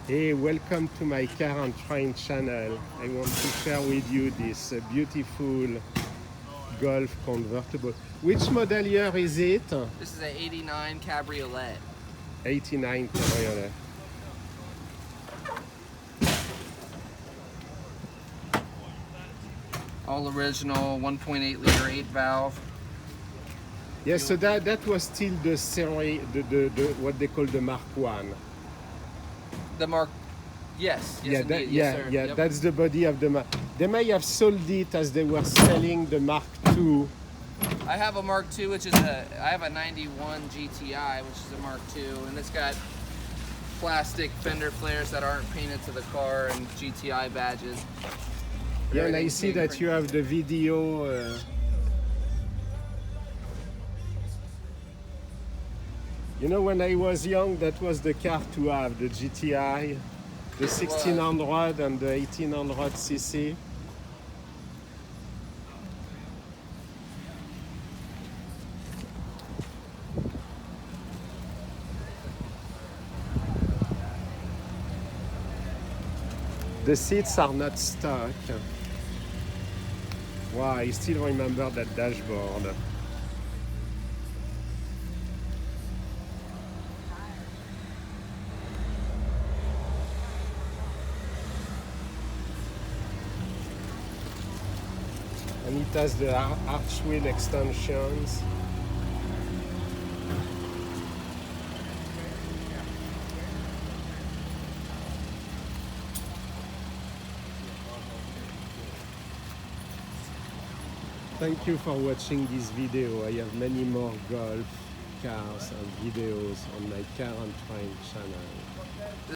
Hey, welcome to my car and train channel. I want to share with you this beautiful Golf convertible. Which model year is it? This is an 89 Cabriolet. 89 Cabriolet. All original, 1.8 liter, 8 valve. Yes, so that was still the series, the what they call the Mark 1. The Mark, yes, Yeah, indeed. Yes, sir. yeah, Yep. that's the body of the Mark. They may have sold it as they were selling the Mark 2. I have a Mark II, which is I have a 91 GTI, which is a Mark II, and it's got plastic fender flares that aren't painted to the car and GTI badges. Yeah, and I see that you have the video. You know, when I was young, that was the car to have, the GTI, the 1600 and the 1800 cc. The seats are not stock. Wow, I still remember that dashboard. And it has the arch wheel extensions. Thank you for watching this video. I have many more golf cars and videos on my car and train channel.